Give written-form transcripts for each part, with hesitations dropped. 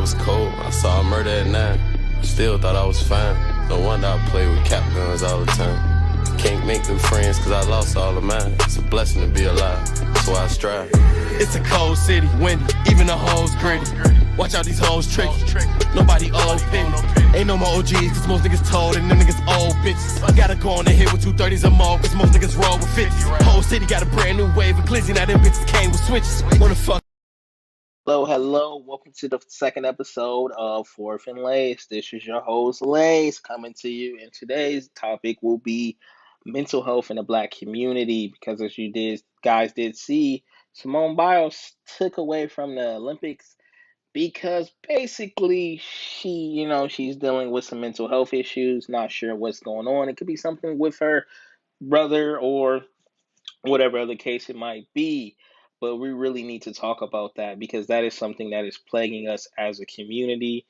was cold. I saw a murder at 9. Still thought I was fine. No wonder I play with cap guns all the time. Can't make new friends cause I lost all of mine. It's a blessing to be alive, that's why I strive. It's a cold city, windy, even the hoes gritty. Watch out, these hoes tricky. Nobody old pity. Ain't no more OGs cause most niggas told and them niggas old bitches. Gotta go on the hit with 230s or more cause most niggas roll with 50s. Whole city got a brand new wave of glizzy, now them bitches came with switches. Wanna fuck. Hello. Welcome to the second episode of Fourth and Lace. This is your host, Lace, coming to you. And today's topic will be mental health in the Black community. Because as you guys did see, Simone Biles took away from the Olympics because basically she's dealing with some mental health issues. Not sure what's going on. It could be something with her brother or whatever other case it might be. But we really need to talk about that because that is something that is plaguing us as a community,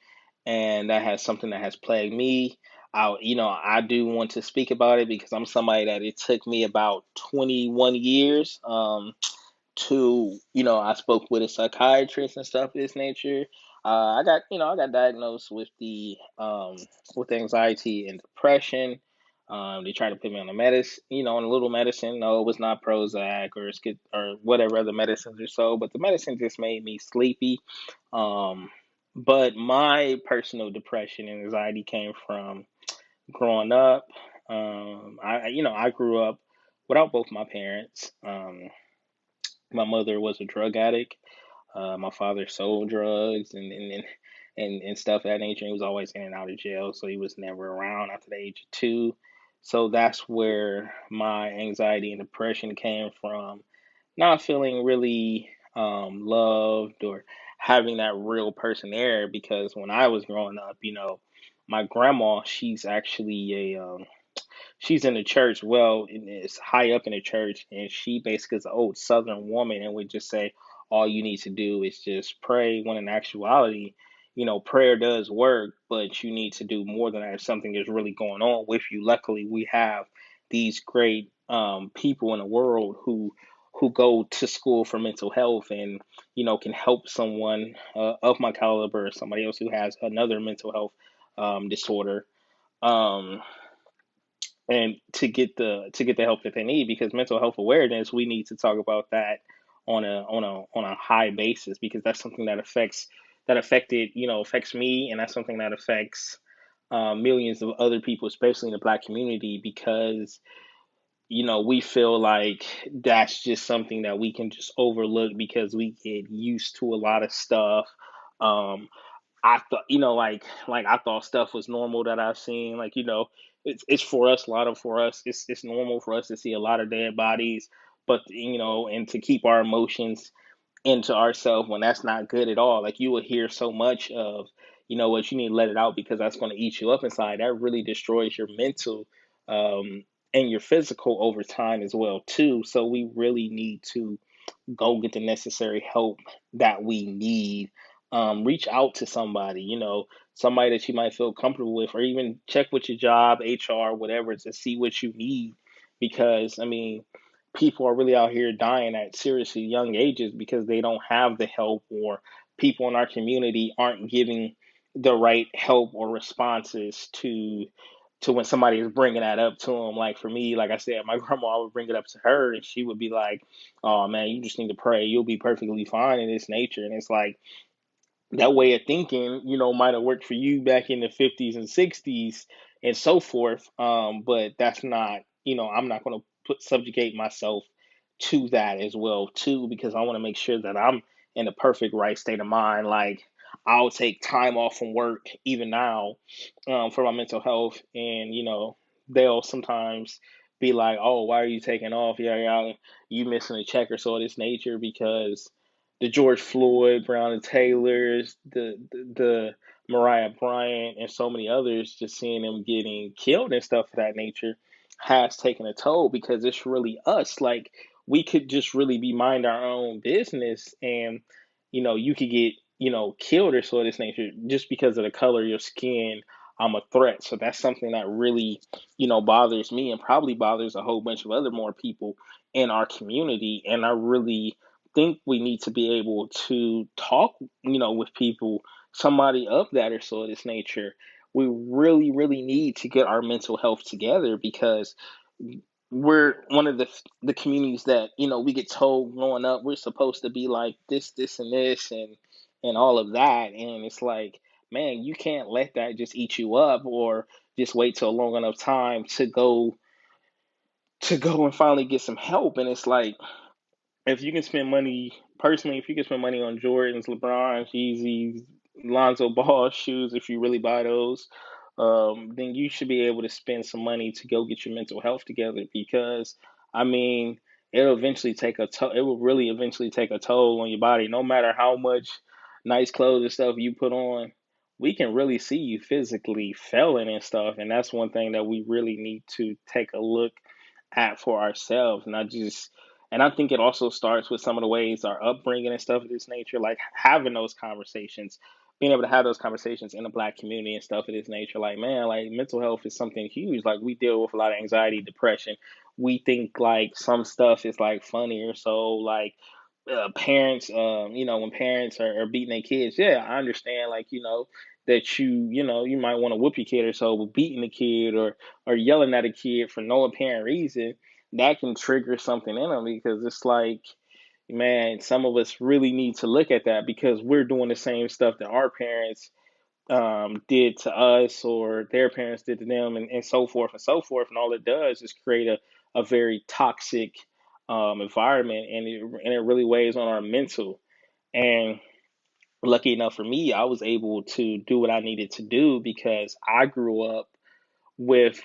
and that has something that has plagued me. I do want to speak about it because I'm somebody that it took me about 21 years I spoke with a psychiatrist and stuff of this nature. I got diagnosed with with anxiety and depression. They tried to put me on on a little medicine. No, it was not Prozac or whatever other medicines or so, but the medicine just made me sleepy. Um, but my personal depression and anxiety came from growing up. I grew up without both my parents. My mother was a drug addict. My father sold drugs and stuff of that nature. He was always in and out of jail, so he was never around after the age of 2. So that's where my anxiety and depression came from. Not feeling really loved or having that real person there. Because when I was growing up, my grandma, she's actually she's in the church. Well, it's high up in the church, and she basically is an old Southern woman, and would just say all you need to do is just pray. When in actuality, prayer does work, but you need to do more than that. If something is really going on with you, luckily we have these great people in the world who go to school for mental health and can help someone of my caliber or somebody else who has another mental health disorder. Um, and to get the help that they need, because mental health awareness, we need to talk about that on a high basis, because that's something that affects me, and that's something that affects millions of other people, especially in the Black community, because we feel like that's just something that we can just overlook because we get used to a lot of stuff. um I thought, like I thought stuff was normal that I've seen. Like, it's for us, a lot of for us, it's normal for us to see a lot of dead bodies, but and to keep our emotions into ourselves when that's not good at all. Like, you will hear so much of, what you need to let it out because that's going to eat you up inside. That really destroys your mental and your physical over time as well too. So we really need to go get the necessary help that we need. Reach out to somebody, somebody that you might feel comfortable with, or even check with your job, HR, whatever, to see what you need. Because, I mean, people are really out here dying at seriously young ages because they don't have the help, or people in our community aren't giving the right help or responses to when somebody is bringing that up to them. Like, for me, like I said, my grandma, I would bring it up to her, and she would be like, "Oh man, you just need to pray. You'll be perfectly fine in this nature." And it's like, that way of thinking, might have worked for you back in the 50s and 60s and so forth. But that's not, I'm not going to subjugate myself to that as well too, because I want to make sure that I'm in the perfect right state of mind. Like, I'll take time off from work even now, for my mental health, and they'll sometimes be like, "Oh, why are you taking off? Yeah, yeah, you missing a check or so of this nature," because the George Floyd, Breonna Taylors, the Mariah Bryant, and so many others, just seeing them getting killed and stuff of that nature has taken a toll, because it's really us. Like, we could just really be mind our own business, and you could get killed or so of this nature just because of the color of your skin. I'm a threat. So that's something that really bothers me, and probably bothers a whole bunch of other more people in our community. And I really think we need to be able to talk with people somebody of that or so of this nature, we really, really need to get our mental health together because we're one of the communities that we get told growing up we're supposed to be like this, and this, and all of that, and it's like, man, you can't let that just eat you up, or just wait till a long enough time to go and finally get some help. And it's like, if you can spend money, personally, if you can spend money on Jordans, LeBrons, Yeezys, Lonzo Ball shoes, if you really buy those, then you should be able to spend some money to go get your mental health together. Because I mean, it'll eventually take a toll. It will really eventually take a toll on your body. No matter how much nice clothes and stuff you put on, we can really see you physically failing and stuff. And that's one thing that we really need to take a look at for ourselves. And I think it also starts with some of the ways our upbringing and stuff of this nature, like having those conversations, being able to have those conversations in the black community and stuff of this nature. Like, man, like mental health is something huge. Like, we deal with a lot of anxiety, depression. We think like some stuff is like funny or so. Like, parents, when parents are beating their kids, yeah, I understand, like, that you might want to whoop your kid or so, but beating the kid, or yelling at a kid for no apparent reason, that can trigger something in them, because it's like, man, some of us really need to look at that, because we're doing the same stuff that our parents did to us, or their parents did to them, and so forth and so forth. And all it does is create a very toxic environment, and it really weighs on our mental. And lucky enough for me, I was able to do what I needed to do, because I grew up with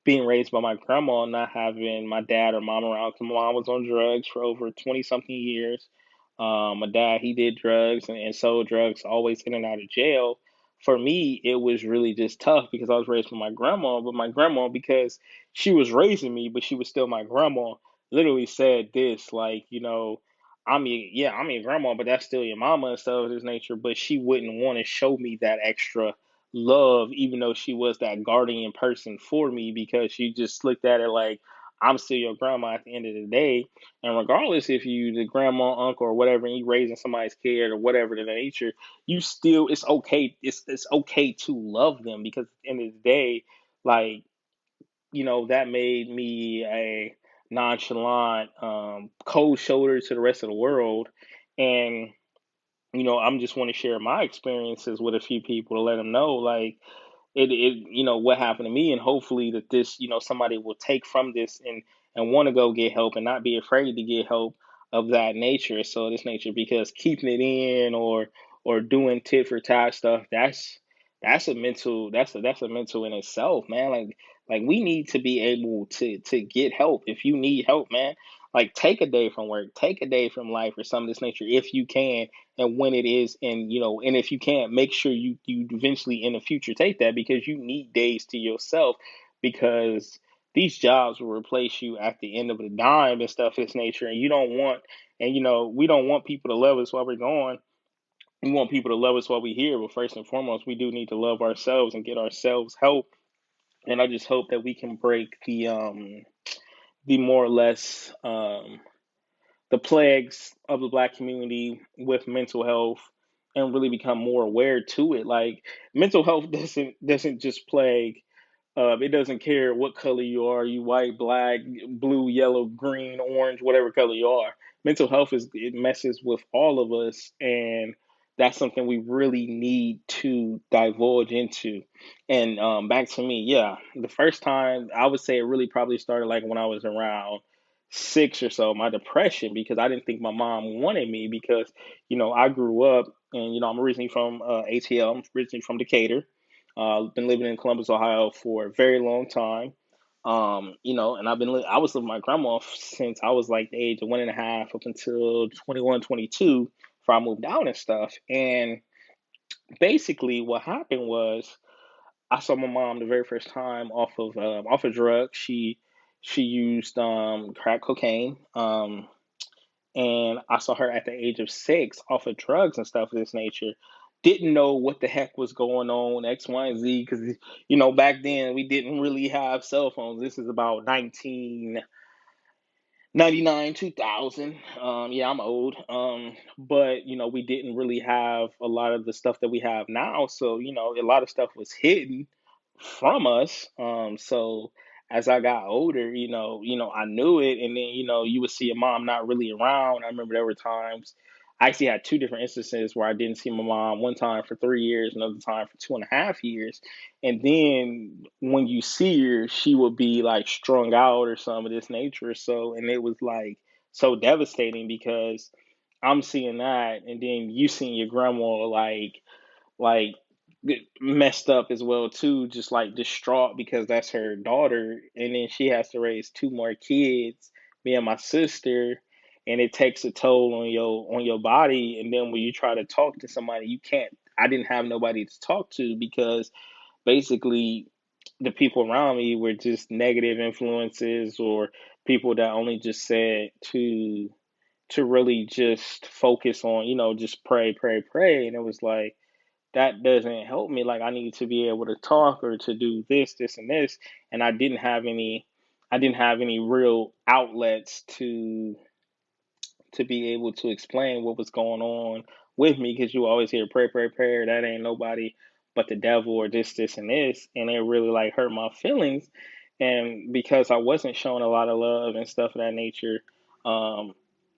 being raised by my grandma, not having my dad or mom around. 'Cause my mom was on drugs for over 20 something years. My dad, he did drugs and sold drugs, always in and out of jail. For me, it was really just tough, because I was raised by my grandma, but my grandma, because she was raising me, but she was still my grandma, literally said this, like, I'm your grandma, but that's still your mama and stuff of this nature. But she wouldn't want to show me that extra love, even though she was that guardian person for me, because she just looked at it like, I'm still your grandma at the end of the day. And regardless if you the grandma, uncle, or whatever, and you raising somebody's kid or whatever the nature, you still, it's okay. It's okay to love them, because at the end of the day, like, that made me a nonchalant, cold shoulder to the rest of the world. And I'm just want to share my experiences with a few people to let them know, like, what happened to me, and hopefully that this, somebody will take from this, and want to go get help, and not be afraid to get help of that nature. So this nature, because keeping it in, or doing tit for tat stuff, that's a mental in itself, man. Like, we need to be able to get help. If you need help, man, like, take a day from work, take a day from life, or some of this nature, if you can. And when it is, and if you can't, make sure you eventually in the future take that, because you need days to yourself, because these jobs will replace you at the end of the dime and stuff of this nature. And you don't want, and we don't want people to love us while we're gone. We want people to love us while we're here. But first and foremost, we do need to love ourselves and get ourselves help. And I just hope that we can break the more or less, the plagues of the black community with mental health, and really become more aware to it. Like, mental health doesn't just plague. It doesn't care what color you are, you white, black, blue, yellow, green, orange, whatever color you are. Mental health, it messes with all of us, and that's something we really need to divulge into. And back to me, yeah, the first time, I would say it really probably started like when I was around six or so. My depression, because I didn't think my mom wanted me, because I grew up, and I'm originally from ATL. I'm originally from Decatur. Been living in Columbus, Ohio for a very long time. And I was living with my grandma since I was like the age of 1.5 up until 21, 22, before I moved out and stuff. And basically what happened was, I saw my mom the very first time off of drugs. She used crack cocaine. And I saw her at the age of 6 off of drugs and stuff of this nature. Didn't know what the heck was going on, X, Y, and Z, because back then we didn't really have cell phones. This is about 99, 2000. Yeah, I'm old. But we didn't really have a lot of the stuff that we have now. So, a lot of stuff was hidden from us. So as I got older, I knew it, and then, you would see your mom not really around. I remember there were times I actually had two different instances where I didn't see my mom, one time for 3 years, another time for 2.5 years. And then when you see her, she would be like strung out or some of this nature. So, and it was like so devastating because I'm seeing that, and then you seeing your grandma like messed up as well too, just like distraught because that's her daughter, and then she has to raise two more kids, me and my sister, and it takes a toll on your body. And then when you try to talk to somebody, you can't. I didn't have nobody to talk to because basically the people around me were just negative influences or people that only just said to really just focus on, just pray, pray, pray. And it was like that doesn't help me. Like I need to be able to talk or to do this, this, and this. And I didn't have any real outlets to be able to explain what was going on with me because you always hear pray, pray, prayer. That ain't nobody but the devil or this, and this. And it really like hurt my feelings. And because I wasn't showing a lot of love and stuff of that nature, um,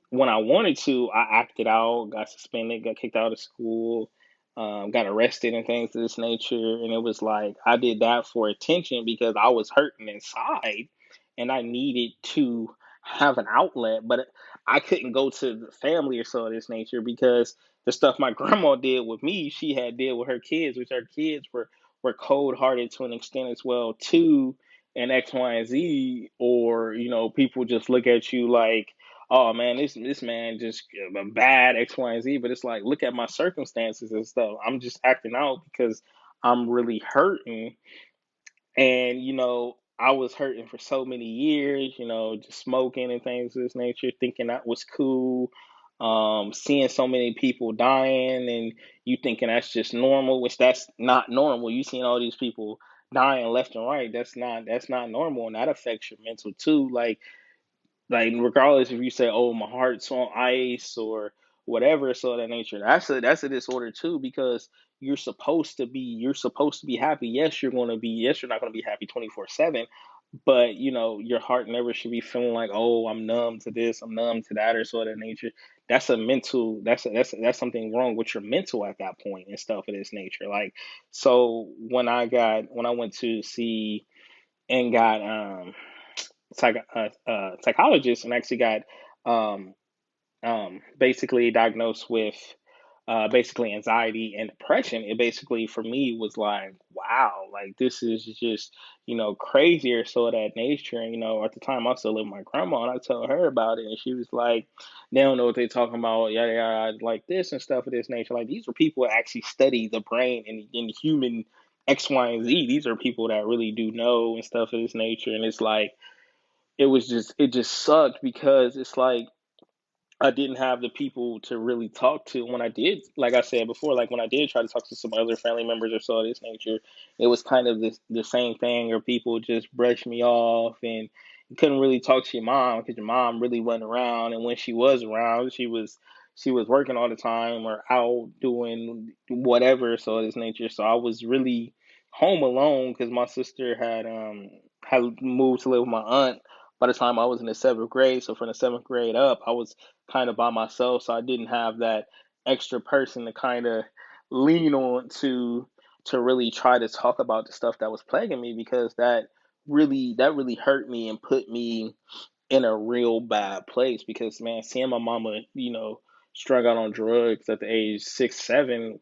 when I wanted to, I acted out, got suspended, got kicked out of school, got arrested and things of this nature. And it was like I did that for attention because I was hurting inside and I needed to have an outlet, but I couldn't go to the family or so of this nature because the stuff my grandma did with me, she had did with her kids, which her kids were cold hearted to an extent as well too, and X, Y, and Z, or people just look at you like, oh man, this man just a bad X, Y, and Z. But it's like, look at my circumstances and stuff. I'm just acting out because I'm really hurting, and I was hurting for so many years. Just smoking and things of this nature, thinking that was cool. Seeing so many people dying, and you thinking that's just normal, which that's not normal. You seeing all these people dying left and right. That's not normal, and that affects your mental too. Like regardless if you say, oh, my heart's on ice or whatever, so of that nature, that's a disorder too, because you're supposed to be happy. Yes, you're not going to be happy 24/7, but your heart never should be feeling like, oh, I'm numb to this, I'm numb to that, or so of that nature. That's something wrong with your mental at that point and stuff of this nature. Like, so when I went to see and got psychologist, and actually got um, basically diagnosed with basically anxiety and depression. It basically for me was like, wow, like this is just crazy or so of that nature. And at the time I still lived with my grandma, and I told her about it, and she was like, they don't know what they're talking about, yada yada, like this and stuff of this nature. Like these are people that actually study the brain and the human X, Y, and Z. These are people that really do know and stuff of this nature. And it's like it just sucked because it's like I didn't have the people to really talk to when I did, like I said before, like when I did try to talk to some other family members or so of this nature, it was kind of the same thing, or people just brushed me off, and you couldn't really talk to your mom because your mom really wasn't around, and when she was around, she was working all the time or out doing whatever so of this nature. So I was really home alone because my sister had moved to live with my aunt by the time I was in the seventh grade. So from the seventh grade up, I was kind of by myself, so I didn't have that extra person to kind of lean on to really try to talk about the stuff that was plaguing me, because that really hurt me and put me in a real bad place. Because man, seeing my mama, strung out on drugs at the age 6, 7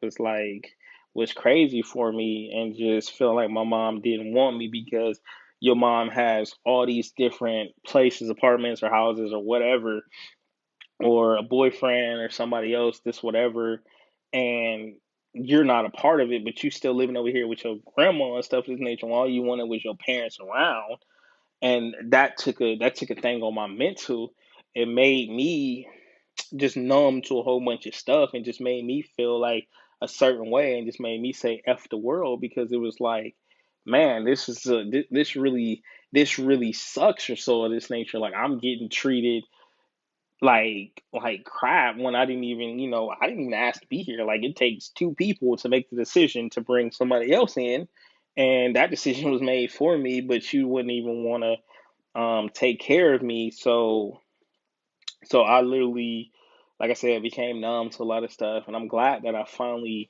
was crazy for me, and just feeling like my mom didn't want me because your mom has all these different places, apartments or houses or whatever, or a boyfriend or somebody else, this whatever, and you're not a part of it, but you still living over here with your grandma and stuff of this nature, and all you wanted was your parents around. And that took a thing on my mental. It made me just numb to a whole bunch of stuff, and just made me feel like a certain way, and just made me say F the world, because it was like, man, this really this really sucks or so of this nature. Like I'm getting treated like crap when I didn't even, I didn't even ask to be here. Like it takes two people to make the decision to bring somebody else in, and that decision was made for me, but you wouldn't even want to take care of me. So I literally, like I said, became numb to a lot of stuff, and I'm glad that I finally,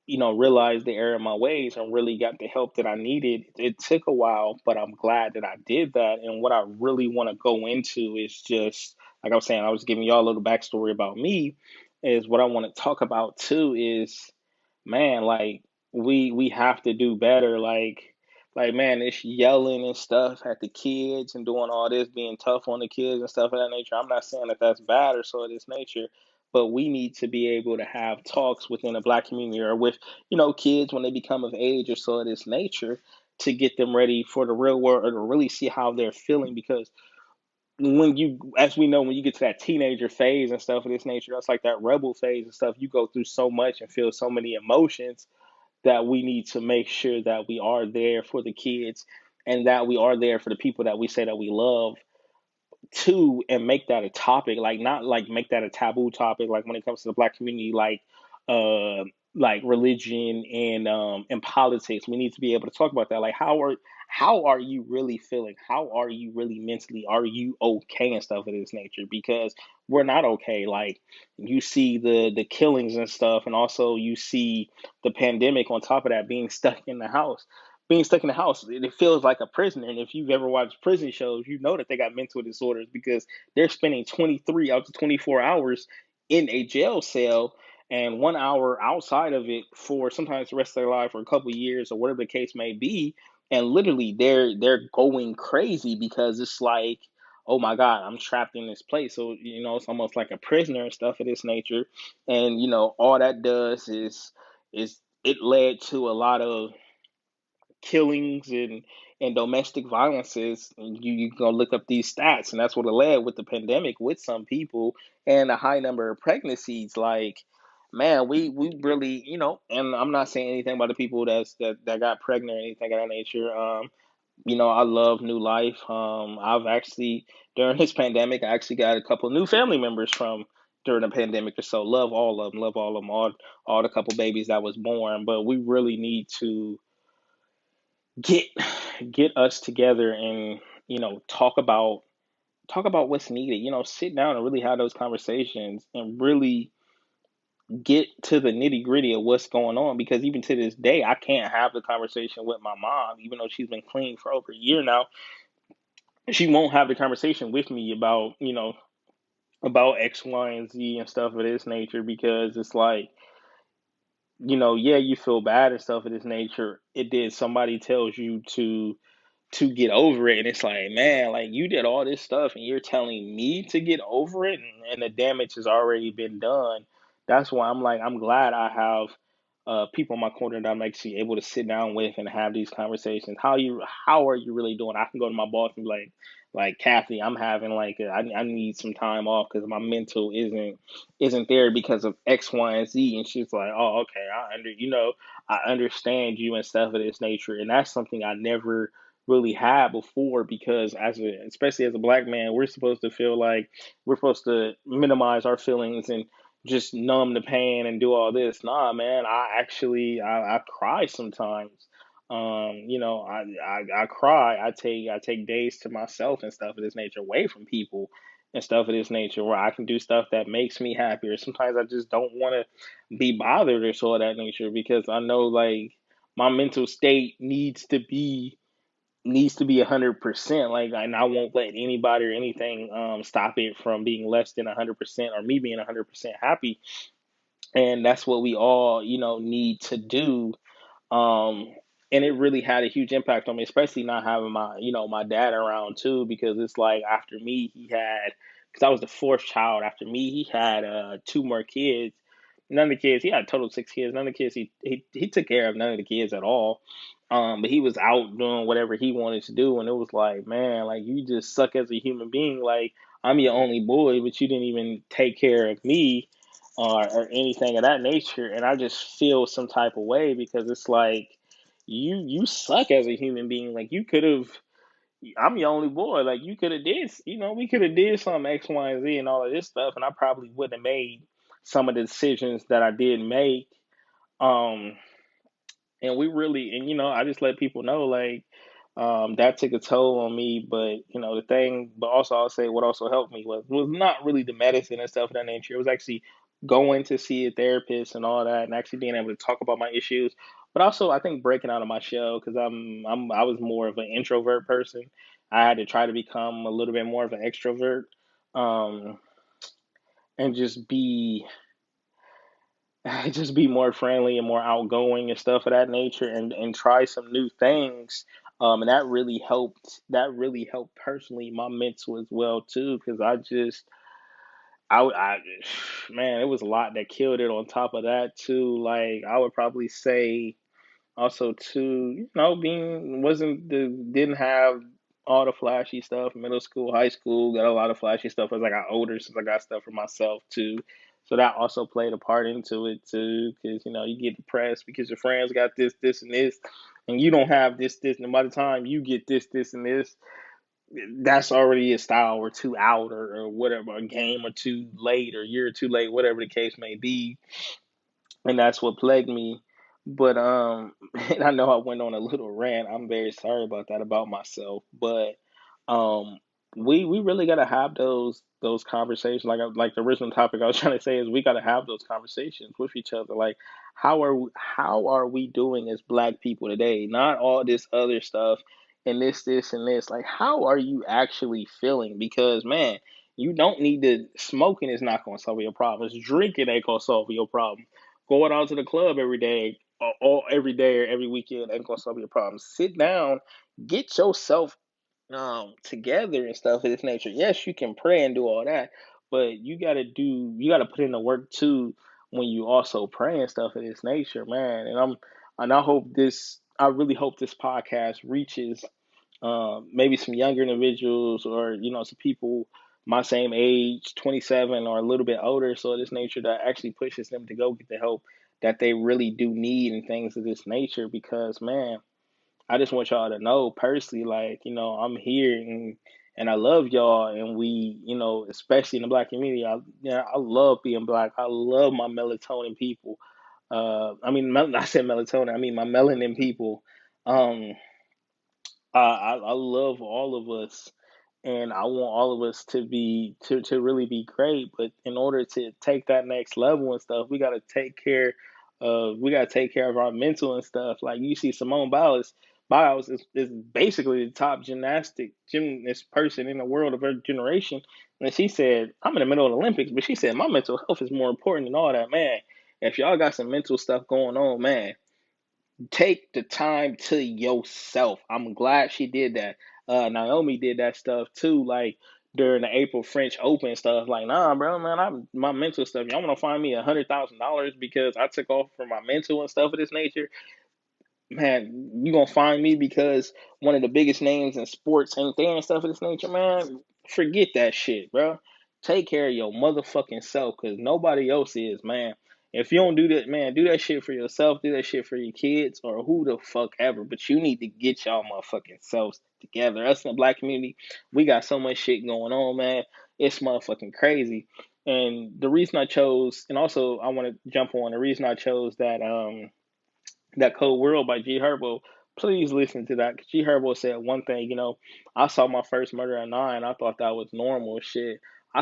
realized the error of my ways and really got the help that I needed. It took a while, but I'm glad that I did that. And what I really want to go into is just, like I was saying, I was giving y'all a little backstory about me, is what I want to talk about too is, man, like we have to do better. Like man, this yelling and stuff at the kids and doing all this, being tough on the kids and stuff of that nature. I'm not saying that that's bad or so of this nature, but we need to be able to have talks within the black community or with, kids when they become of age or so of this nature, to get them ready for the real world or to really see how they're feeling. Because when you, as we know, when you get to that teenager phase and stuff of this nature, that's like that rebel phase and stuff. You go through so much and feel so many emotions that we need to make sure that we are there for the kids and that we are there for the people that we say that we love too, and make that a topic, like not like make that a taboo topic, like when it comes to the black community, uh like religion and politics. We need to be able to talk about that. Like how are you really feeling? How are you really mentally? Are you okay and stuff of this nature? Because we're not okay. Like you see the killings and stuff, and also you see the pandemic on top of that, being stuck in the house. Being stuck in the house, it feels like a prisoner. And if you've ever watched prison shows, you know that they got mental disorders because they're spending 23 out to 24 hours in a jail cell and 1 hour outside of it for sometimes the rest of their life or a couple of years or whatever the case may be. And literally they're going crazy because it's like, oh my God, I'm trapped in this place. So, it's almost like a prisoner and stuff of this nature. And, all that does is it led to a lot of killings and domestic violences. You can go look up these stats, and that's what it led with the pandemic with some people, and a high number of pregnancies. Like, man, we really, and I'm not saying anything about the people that got pregnant or anything of that nature. I love New Life. I've actually, during this pandemic, I actually got a couple new family members from during the pandemic or so. Love all of them. Love all of them. All the couple babies that was born. But we really need to get get us together and talk about what's needed. Sit down and really have those conversations and really get to the nitty gritty of what's going on. Because even to this day, I can't have the conversation with my mom, even though she's been clean for over a year now. She won't have the conversation with me about X, Y, and Z and stuff of this nature, because it's like, yeah, you feel bad and stuff of this nature. It did. Somebody tells you to get over it. And it's like, man, like you did all this stuff and you're telling me to get over it, and the damage has already been done. That's why I'm like, I'm glad I have people in my corner that I'm actually able to sit down with and have these conversations. How are you really doing? I can go to my boss and be like Kathy, I'm having I need some time off because my mental isn't there because of X, Y, and Z. And she's like, oh, okay, I understand you and stuff of this nature. And that's something I never really had before, because especially as a black man, we're supposed to feel like we're supposed to minimize our feelings and just numb the pain and do all this. Nah, man, I cry sometimes. I cry. I take days to myself and stuff of this nature, away from people and stuff of this nature, where I can do stuff that makes me happier. Sometimes I just don't want to be bothered or so of that nature, because I know like my mental state needs to be 100%. Like, and I won't let anybody or anything stop it from being less than 100%, or me being 100% happy. And that's what we all need to do. um and it really had a huge impact on me, especially not having my dad around too, because it's like after me he had, because I was the fourth child. After me he had two more kids. None of the kids, he had a total of six kids. None of the kids he took care of none of the kids at all. But he was out doing whatever he wanted to do, and it was like, man, like you just suck as a human being. Like, I'm your only boy, but you didn't even take care of me or anything of that nature. And I just feel some type of way, because it's like you suck as a human being. Like, you could have. I'm your only boy. Like you could have did, we could have did some X, Y, and Z and all of this stuff, and I probably wouldn't have made some of the decisions that I did make. Um, and we really, and I just let people know like that took a toll on me. But the thing, but also I'll say what also helped me was not really the medicine and stuff of that nature. It was actually going to see a therapist and all that, and actually being able to talk about my issues. But also, I think breaking out of my shell because I was more of an introvert person. I had to try to become a little bit more of an extrovert, um, and just be more friendly and more outgoing and stuff of that nature, and try some new things. And that really helped personally my mental as well too, because I man, it was a lot that killed it on top of that too. Like I would probably say also too, being wasn't the didn't have all the flashy stuff. Middle school, high school, got a lot of flashy stuff as I got older, since I got stuff for myself too. So that also played a part into it too, because you get depressed because your friends got this, this, and this, and you don't have this, this, and by the time you get this, this, and this, that's already a style or two out, or whatever, a game or two late, or a year or two late, whatever the case may be, and that's what plagued me. But and I know I went on a little rant. I'm very sorry about that about myself. But um, we really gotta have those conversations. Like the original topic I was trying to say is we gotta have those conversations with each other. Like how are we doing as Black people today? Not all this other stuff and this and this. Like how are you actually feeling? Because man, you don't need to smoking is not gonna solve your problems. Drinking ain't gonna solve your problem. Going out to the club every day, or every day or every weekend ain't gonna solve your problems. Sit down, get yourself together and stuff of this nature. Yes, you can pray and do all that, but you gotta put in the work too when you also pray and stuff of this nature, man. And I really hope this podcast reaches maybe some younger individuals, or some people my same age, 27 or a little bit older, so of this nature, that actually pushes them to go get the help that they really do need and things of this nature. Because man, I just want y'all to know personally, like I'm here, and I love y'all, and we, especially in the Black community, I love being Black. I love my melatonin people. I said melatonin. I mean my melanin people. Um, I love all of us, and I want all of us to really be great. But in order to take that next level and stuff, we gotta take care of our mental and stuff. Like you see Simone Biles is basically the top gymnast person in the world of her generation, and she said, "I'm in the middle of the Olympics," but she said, "My mental health is more important than all that, man." If y'all got some mental stuff going on, man, take the time to yourself. I'm glad she did that. Naomi did that stuff too, like during the April French Open stuff. Like, nah, bro, man, I'm my mental stuff. Y'all want to find me $100,000 because I took off for my mental and stuff of this nature? Man, you gonna find me because one of the biggest names in sports ain't there and stuff of this nature, man. Forget that shit, bro. Take care of your motherfucking self, because nobody else is, man. If you don't do that, man, do that shit for yourself, do that shit for your kids, or who the fuck ever. But you need to get y'all motherfucking selves together. Us in the Black community, we got so much shit going on, man. It's motherfucking crazy. And the reason I chose, and also I want to jump on the reason I chose that Cold World by G Herbo. Please listen to that. G Herbo said one thing, I saw my first murder at 9. I thought that was normal shit. I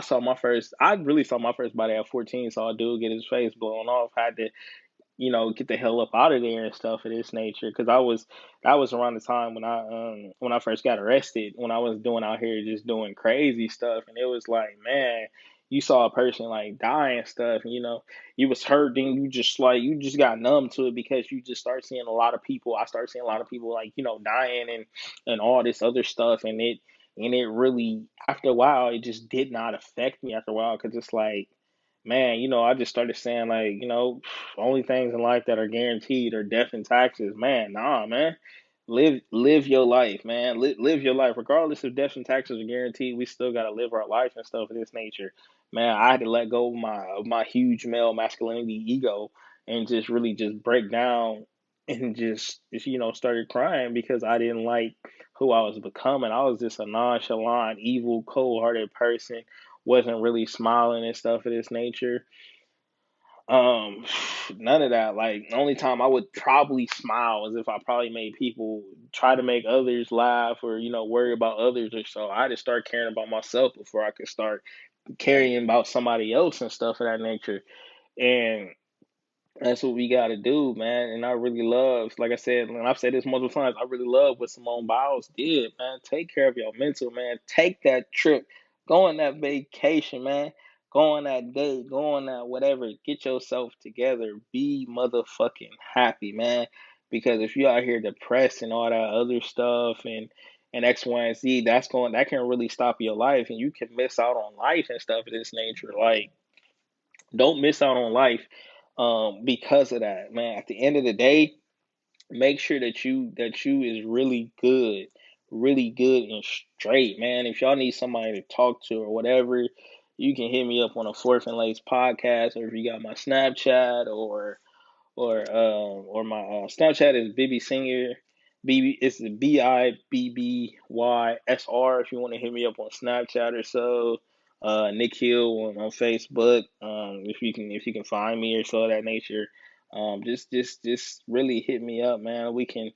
really saw my first body at 14. Saw a dude get his face blown off. Had to, get the hell up out of there and stuff of this nature. Because that was around the time when I first got arrested. When I was doing out here just doing crazy stuff, and it was like, man, you saw a person like die and stuff, and you was hurt. Then you just got numb to it because you just start seeing a lot of people. I started seeing a lot of people like dying and all this other stuff, and it really, after a while, it just did not affect me after a while, because it's like, man, I just started saying like, only things in life that are guaranteed are death and taxes. Man, nah, man. Live your life, man. Live your life. Regardless if death and taxes are guaranteed, we still gotta live our life and stuff of this nature. Man, I had to let go of my huge male masculinity ego, and just really just break down, and just started crying because I didn't like who I was becoming. I was just a nonchalant, evil, cold-hearted person. Wasn't really smiling and stuff of this nature. Um, None of that. Like, the only time I would probably smile is if I probably made people try to make others laugh or, worry about others or so. I had to start caring about myself before I could start caring about somebody else and stuff of that nature. And that's what we got to do, man. And I really love, like I said, and I've said this multiple times, I really love what Simone Biles did, man. Take care of your mental, man. Take that trip. Go on that vacation, man. Go on that date. Go on that whatever. Get yourself together. Be motherfucking happy, man. Because if you out here depressed and all that other stuff and X, Y, and Z, that can really stop your life and you can miss out on life and stuff of this nature. Like, don't miss out on life because of that, man. At the end of the day, make sure that you is really good and straight, man. If y'all need somebody to talk to or whatever, you can hit me up on a Fourth and Lace podcast, or if you got my Snapchat or my Snapchat is Bibby Senior. It's the BIBBYSR if you want to hit me up on Snapchat or so. Nick Hill on Facebook. If you can find me or so of that nature. Just really hit me up, man. We can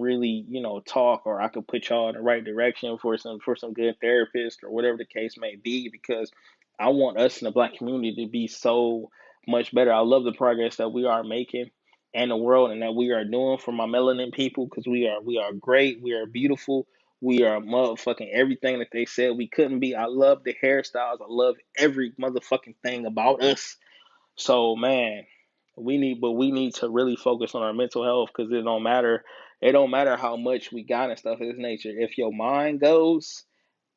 really, talk, or I could put y'all in the right direction for some good therapist or whatever the case may be, because I want us in the black community to be so much better. I love the progress that we are making and the world and that we are doing for my melanin people, because we are great, we are beautiful, we are motherfucking everything that they said we couldn't be. I love the hairstyles, I love every motherfucking thing about us. So man, we need to really focus on our mental health, because it don't matter how much we got and stuff of this nature. If your mind goes,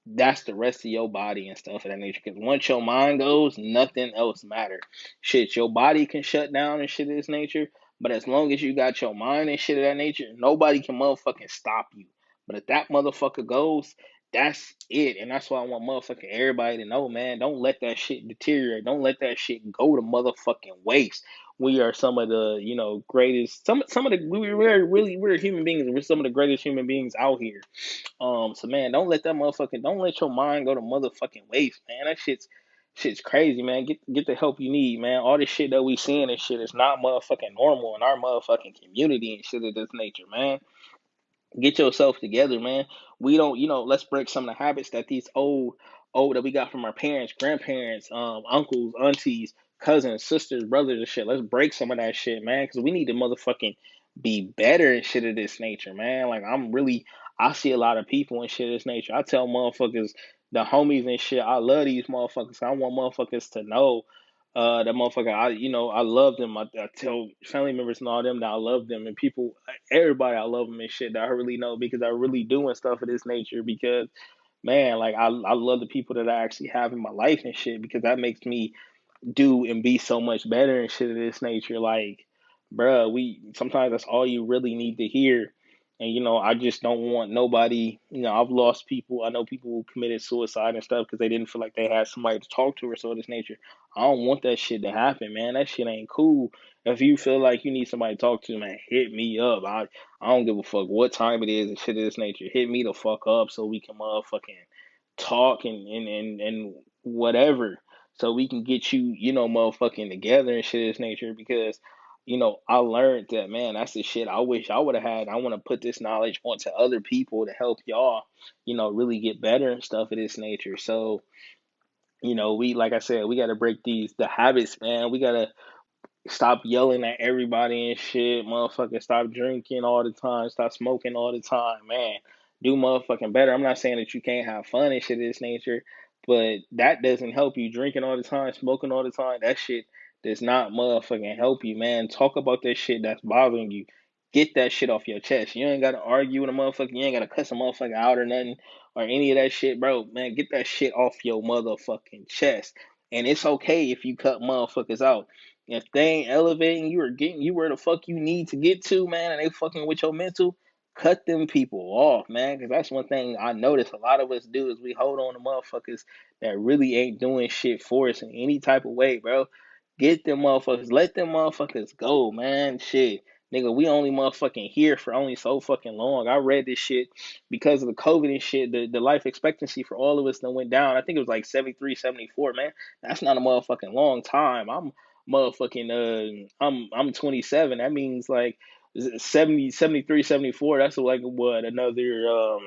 that's the rest of your body and stuff of that nature. Because once your mind goes, nothing else matter. Shit, your body can shut down and shit of this nature, but as long as you got your mind and shit of that nature, nobody can motherfucking stop you. But if that motherfucker goes, that's it. And that's why I want motherfucking everybody to know, man. Don't let that shit deteriorate. Don't let that shit go to motherfucking waste. We are some of the, greatest. Some of the we're human beings. We're some of the greatest human beings out here. So man, don't let your mind go to motherfucking waste, man. That shit's crazy, man. Get the help you need, man. All this shit that we seeing and shit is not motherfucking normal in our motherfucking community and shit of this nature, man. Get yourself together, man. We don't, let's break some of the habits that these old that we got from our parents, grandparents, uncles, aunties, cousins, sisters, brothers, and shit. Let's break some of that shit, man, because we need to motherfucking be better and shit of this nature, man. Like, I see a lot of people and shit of this nature. I tell motherfuckers, the homies and shit, I love these motherfuckers. I want motherfuckers to know that motherfucker, I love them. I tell family members and all them that I love them, and people, everybody, I love them and shit that I really know, because I really do and stuff of this nature. Because man, like I love the people that I actually have in my life and shit, because that makes me do and be so much better and shit of this nature. Like, bruh, we sometimes that's all you really need to hear. And I just don't want nobody. I've lost people. I know people who committed suicide and stuff because they didn't feel like they had somebody to talk to or so of this nature. I don't want that shit to happen, man. That shit ain't cool. If you feel like you need somebody to talk to, man, hit me up. I don't give a fuck what time it is and shit of this nature. Hit me the fuck up so we can motherfucking talk and whatever, so we can get you, motherfucking together and shit of this nature. Because, I learned that, man, that's the shit I wish I would have had. I want to put this knowledge onto other people to help y'all, really get better and stuff of this nature. So, like I said, we got to break the habits, man. We got to stop yelling at everybody and shit. Motherfucker, stop drinking all the time. Stop smoking all the time, man. Do motherfucking better. I'm not saying that you can't have fun and shit of this nature, but that doesn't help you. Drinking all the time, smoking all the time, that shit does not motherfucking help you, man. Talk about that shit that's bothering you. Get that shit off your chest. You ain't gotta argue with a motherfucker. You ain't gotta cuss a motherfucker out or nothing or any of that shit, bro. Man, get that shit off your motherfucking chest. And it's okay if you cut motherfuckers out. If they ain't elevating you or getting you where the fuck you need to get to, man, and they fucking with your mental, cut them people off, man. Because that's one thing I notice a lot of us do is we hold on to motherfuckers that really ain't doing shit for us in any type of way, bro. Get them motherfuckers. Let them motherfuckers go, man. Shit. Nigga, we only motherfucking here for only so fucking long. I read this shit because of the COVID and shit. The life expectancy for all of us that went down. I think it was like 73, 74. Man. That's not a motherfucking long time. I'm 27. That means like 70, 73, 74. That's like what another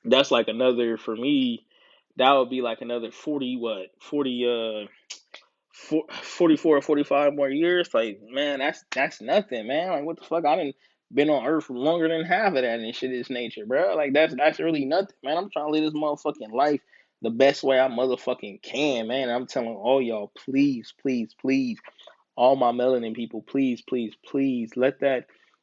that's like another for me. That would be like another 40 what 40 44 or 45 more years. Like, man, that's nothing, man. Like, what the fuck? I done been on Earth for longer than half of that and shit is nature, bro. Like, that's really nothing, man. I'm trying to live this motherfucking life the best way I motherfucking can, man. I'm telling all y'all, please, please, please, all my melanin people, please, please, please, let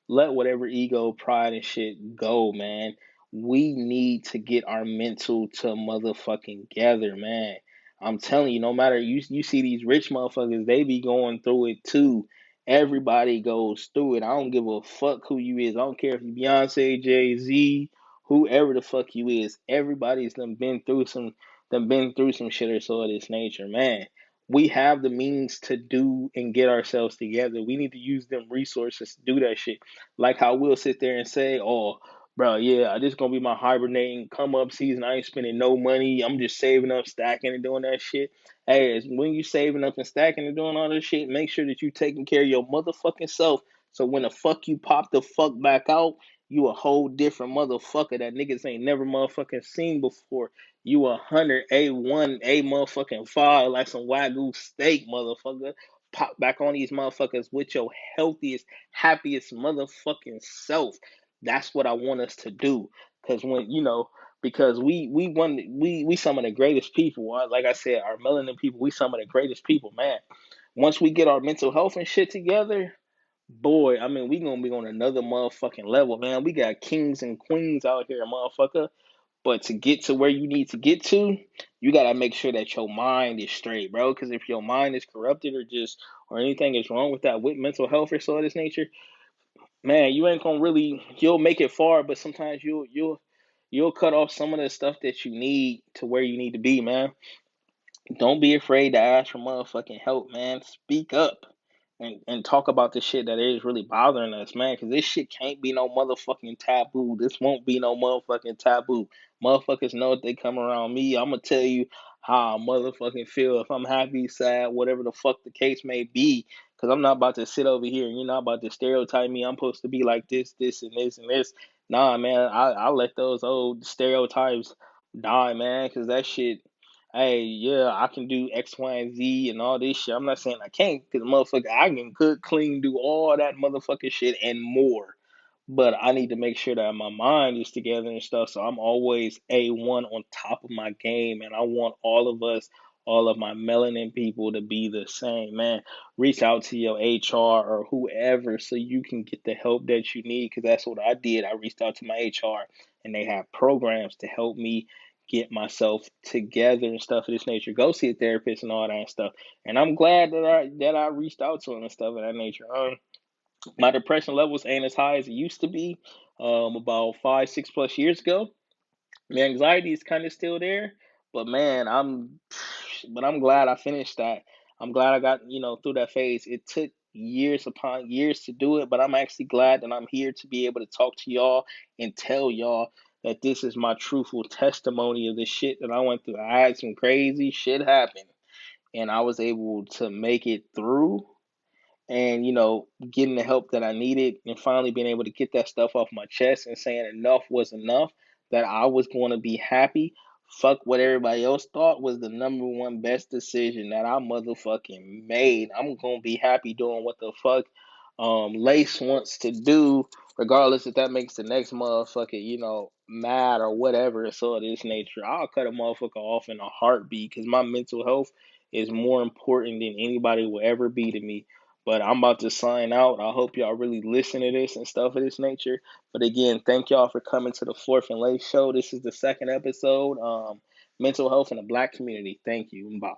whatever ego, pride, and shit go, man. We need to get our mental to motherfucking gather, man. I'm telling you, no matter you see these rich motherfuckers, they be going through it too. Everybody goes through it. I don't give a fuck who you is. I don't care if you Beyonce, Jay Z, whoever the fuck you is. Everybody's done been through some shit or so of this nature, man. We have the means to do and get ourselves together. We need to use them resources to do that shit. Like how we'll sit there and say, "Oh, bro, yeah, this is gonna be my hibernating come up season. I ain't spending no money. I'm just saving up, stacking, and doing that shit." Hey, when you saving up and stacking and doing all this shit, make sure that you taking care of your motherfucking self. So when the fuck you pop the fuck back out, you a whole different motherfucker that niggas ain't never motherfucking seen before. You 100 A1 A motherfucking five like some wagyu steak, motherfucker. Pop back on these motherfuckers with your healthiest, happiest motherfucking self. That's what I want us to do. Cause when because we some of the greatest people. Like I said, our melanin people, we some of the greatest people, man. Once we get our mental health and shit together, boy, I mean, we gonna be on another motherfucking level, man. We got kings and queens out here, motherfucker. But to get to where you need to get to, you gotta make sure that your mind is straight, bro. Because if your mind is corrupted or anything is wrong with that with mental health or so of this nature, man, you ain't gonna really you'll make it far, but sometimes you'll cut off some of the stuff that you need to where you need to be, man. Don't be afraid to ask for motherfucking help, man. Speak up and talk about the shit that is really bothering us, man. Because this shit can't be no motherfucking taboo. This won't be no motherfucking taboo. Motherfuckers know if they come around me, I'm going to tell you how I motherfucking feel. If I'm happy, sad, whatever the fuck the case may be. Because I'm not about to sit over here and you're not about to stereotype me. I'm supposed to be like this, this, and this, and this. Nah, man. I let those old stereotypes die, man. Because that shit. Hey, yeah, I can do X, Y, and Z and all this shit. I'm not saying I can't, because motherfucker, I can cook, clean, do all that motherfucking shit and more. But I need to make sure that my mind is together and stuff. So I'm always A1 on top of my game. And I want all of us, all of my melanin people to be the same, man. Reach out to your HR or whoever so you can get the help that you need. Because that's what I did. I reached out to my HR and they have programs to help me get myself together and stuff of this nature. Go see a therapist and all that stuff. And I'm glad that I reached out to him and stuff of that nature. My depression levels ain't as high as it used to be. About 5, 6 plus years ago. My anxiety is kind of still there, but man, I'm glad I finished that. I'm glad I got through that phase. It took years upon years to do it, but I'm actually glad that I'm here to be able to talk to y'all and tell y'all that this is my truthful testimony of the shit that I went through. I had some crazy shit happen, and I was able to make it through and getting the help that I needed and finally being able to get that stuff off my chest and saying enough was enough, that I was going to be happy. Fuck what everybody else thought was the number one best decision that I motherfucking made. I'm going to be happy doing what the fuck Lace wants to do, regardless if that makes the next motherfucker, mad or whatever. So of this nature, I'll cut a motherfucker off in a heartbeat because my mental health is more important than anybody will ever be to me. But I'm about to sign out. I hope y'all really listen to this and stuff of this nature. But again, thank y'all for coming to the Fourth and Late Show. This is the second episode. Mental health in the Black community. Thank you. Bye.